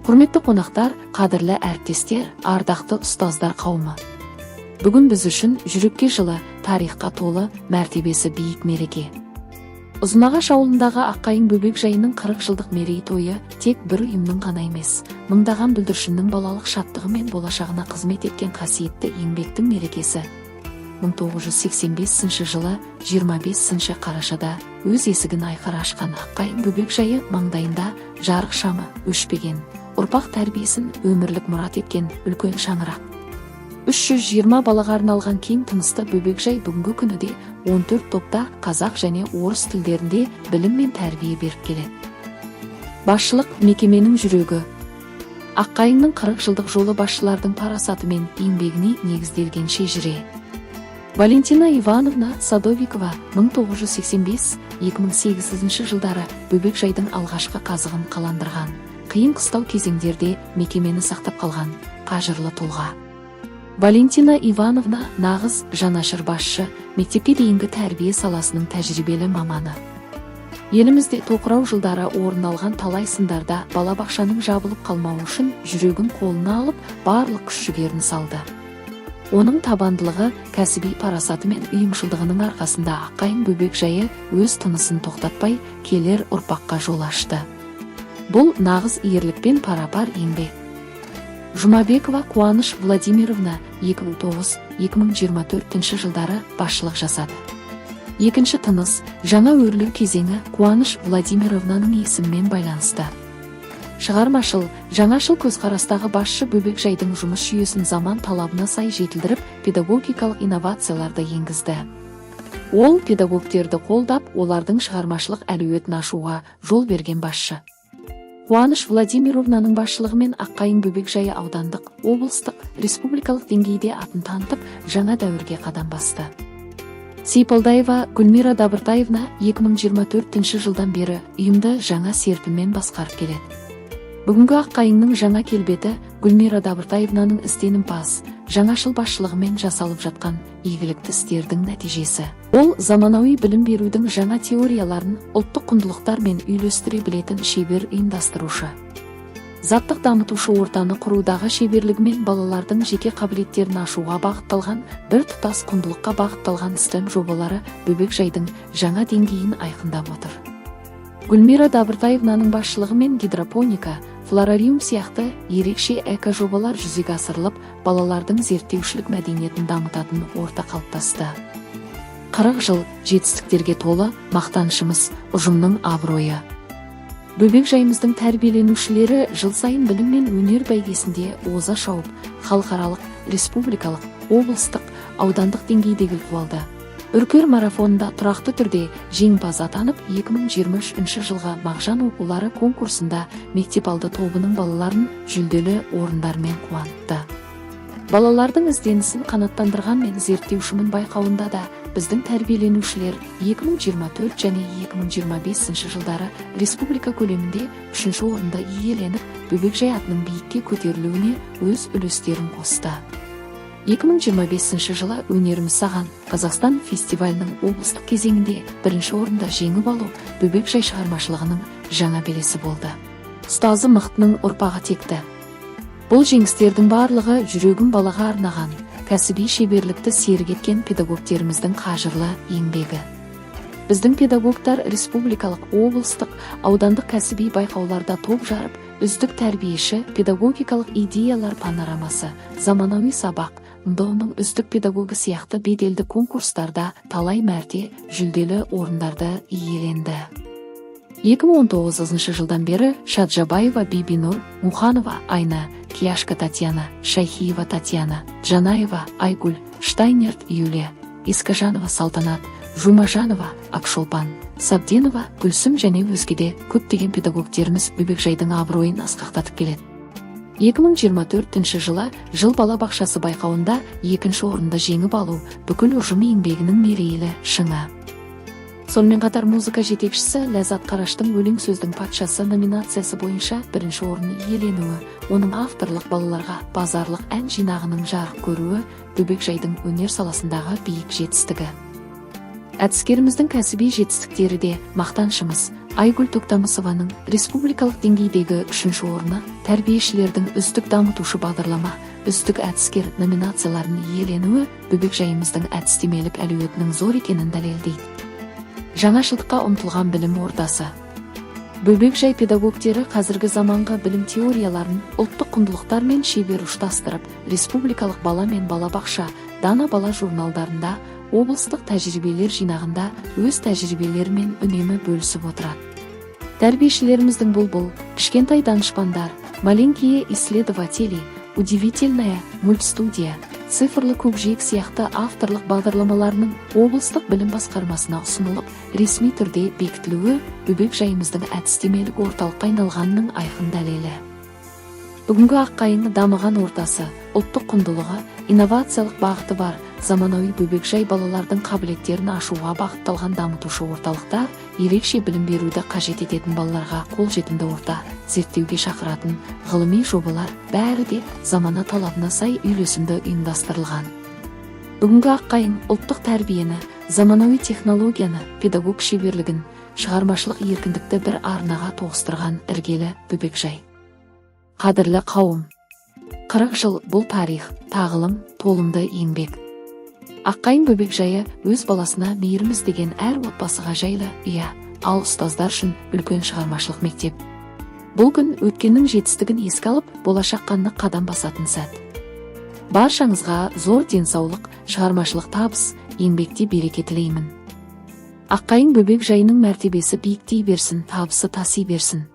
Құрметті қонақтар, қадірлі әріптестер, ардақты ұстаздар қауымы. Бүгін біз үшін жүрекке жылы, тарихқа толы, мәртебесі биік мереке. Ұзынағаш ауылындағы Аққайың бөбекжайының 40 жылдық мерейтойы тек бір ұйымның ғана емес, мыңдаған бүлдіршіннің балалық шаттығы мен болашағына қызмет еткен қасиетті еңбектің мерекесі. 1985 жылы 25 қарашада өз есігін айқара ашқан Аққайың бөбекжайы маңдайында жарық шамы өшпеген, ұрпақ тәрбиесін өмірлік мұрат еткен үлкен шаңырақ. 320 балаға арналған кең тынысты бөбекжай бүгінгі күні де 14 топта қазақ және орыс тілдерінде білім мен тәрбие беріп келеді. Басшылық мекеменің жүрегі. Аққайыңның 40 жылдық жолы басшылардың парасаты мен еңбегіне негізделген шежіре. Валентина Ивановна Садовикова 1985-2008 жылдары бөбекжайдың алғашқы қазығын қаландырған, қиын қыстау кезеңдерде мекемені сақтап қалған қажырлы тұлға. Валентина Ивановна нағыз жанашыр басшы, мектепке дейінгі тәрбие саласының тәжірибелі маманы. Елімізде тоқырау жылдары орын алған талай сындарда балабақшаның жабылып қалмауы үшін жүрегін қолына алып, барлық күш-жігерін салды. Оның табандылығы, кәсіби парасаты мен ұйымшылдығының арқасында Аққайың бөбекжайы өз тынысын тоқтатпай келер ұрпаққа жол ашты. Бұл нағыз ерлікпен пара-пар еңбек. Жұмабекова Қуаныш Владимировна 2009-2024 жылдары басшылық жасады. Екінші тыныс, жаңа өрлеу кезеңі Қуаныш Владимировнаның есімімен байланысты. Шығармашыл, жаңашыл көзқарастағы басшы бөбекжайдың жұмыс жүйесін заман талабына сай жетілдіріп, педагогикалық инновацияларды енгізді. Ол педагогтерді қолдап, олардың шығармашылық әлеуетін ашуға жол берген басшы. Қуаныш Владимировнаның басшылығымен Аққайың бөбекжайы аудандық, облыстық, республикалық деңгейде атын танытып, жаңа дәуірге қадам басты. Сейпалдаева Гүлмира Дабыртаевна 2024 жылдан бері ұйымды жаңа серпінмен басқарып келеді. Бүгінгі Аққайыңның жаңа келбеті Гүлмира Дабыртаевнаның ізденімпаз, жаңашыл басшылығымен жасалып жатқан игілікті істердің нәтижесі. Ол заманауи білім берудің жаңа теорияларын ұлттық құндылықтар мен үйлестіре білетін шебер ұйымдастырушы. Заттық дамытушы ортаны құрудағы шеберлігімен балалардың жеке қабілеттерін ашуға бағытталған, бір тұтас құндылыққа бағытталған STEM жобалары бөбекжайдың жаңа деңгейін айқындап отыр. Гүлмира Дабыртаевнаның басшылығымен гидропоника, флорариум сияқты ерекше эко-жобалар жүзеге асырылып, балалардың зерттеушілік мәдениетін дамытатын орта қалыптасты. 40 жыл жетістіктерге толы мақтанышымыз, ұжымның абыройы. Бөбекжайымыздың тәрбиеленушілері жыл сайын білім мен өнер бәйгесінде оза шауып, халықаралық, республикалық, облыстық, аудандық деңгейдегі алды. Үркер марафонында тұрақты түрде жеңімпаз атанып, 2023 жылға Мағжан оқулары конкурсында мектепалды тобының балаларын жүлделі орындармен қуантты. Балалардың ізденісін қанаттандырған мен зерттеушімін байқауында да біздің тәрбиеленушілер 2024 және 2025 жылдары республика көлемінде 3-ші орынды иеленіп, бөбекжай атының биікке көтерілуіне өз үлестерін қосты. 2025 жылы өнеріміз саған Қазақстан фестивалінің облыстық кезеңінде 1-ші орынды жеңіп алу бөбекжай шығармашылығының жаңа белесі болды. Ұстазы мықтының ұрпағы текті. Бұл жеңістердің барлығы жүрегін балаға арнаған, кәсіби шеберлікті серік еткен педагогтеріміздің қажырлы еңбегі. Біздің педагогтар республикалық, облыстық, аудандық кәсіби байқауларда топ жарып, үздік тәрбиеші, педагогикалық идеялар панорамасы, заманауи сабақ, МДО-ның үздік педагогі сияқты беделді конкурстарда талай мәрте жүлделі орындарды иеленді. 2019 жылдан бері Шаджабаева Бибинур, Муханова Айна, Кияшка Татьяна, Шайхиева Татьяна, Джанаева Айгүл, Штайнерт Юлия, Искажанова Салтанат, Жумажанова Акшолпан, Сабденова Гүлсім және өзгеде көптеген педагогтеріміз бөбекжайдың абыройын асқақтатып келеді. 2024 жылы жыл балабақшасы байқауында 2-ші орынды жеңіп алу бүкіл ұжым еңбегінің мерейлі шыңы. Сонымен қатар музыка жетекшісі Ләззат Қараштың өлең сөздің патшасы номинациясы бойынша 1-ші орын иеленуі, оның авторлық балаларға базарлық ән жинағының жарық көруі бөбекжайдың өнер саласындағы биік жетістігі. Әдіскеріміздің кәсіби жетістіктері де мақтанышымыз, Айгүл Тоқтамысованың республикалық деңгейдегі 3-ші орны, тәрбиешілердің үздік дамытушы бағдарлама, үздік әдіскер номинацияларын иеленуі бөбекжайымыздың әдістемелік әлеуетінің зор екенін дәлелдейді. Жаңашылдыққа ұмтылған білім ордасы. Бөбекжай педагогтері қазіргі заманғы білім теорияларын ұлттық құндылықтармен шебер ұштастырып, республикалық бала мен балабақша, дана бала журналдарында, облыстық тәжірибелер жинағында өз тәжірибелерімен үнемі бөлісіп отырады. Тәрбиешілеріміздің бұл кішкентай данышпандар, маленькие исследователи, удивительная мультстудия, цифрлы көкжиек сияқты авторлық бағдарламаларының облыстық білім басқармасына ұсынылып, ресми түрде бекітілуі бөбекжайымыздың әдістемелік орталыққа айналғанының айқын дәлелі. Бүгінгі Аққайың дамыған ортасы, ұлттық құндылығы, инновациялық бағыты бар, заманауи бөбекжай балалардың қабілеттерін ашуға бағытталған дамытушы орталықтар, ерекше білім беруді қажет ететін балаларға қолжетімді орта, зерттеуге шақыратын ғылыми жобалар бәрі де замана талабына сай үйлесімді ұйымдастырылған. Бүгінгі Аққайың ұлттық тәрбиені, заманауи технологияны, педагог шеберлігін, шығармашылық еркіндікті бір арнаға тоғыстырған іргелі бөбекжай. Қадірлі қауым, 40 жыл бұл тарих, тағылым, толымды еңбек. Аққайың бөбекжайы өз баласына мейіріміз деген әр отбасыға жайлы, ал ұстаздар үшін үлкен шығармашылық мектеп. Бұл күн өткеннің жетістігін еске алып, болашаққа нық қадам басатын сәт. Баршаңызға зор денсаулық, шығармашылық табыс, еңбекте береке тілеймін. Аққайың бөбекжайының мәртебесі биіктей берсін, табысы таси берсін.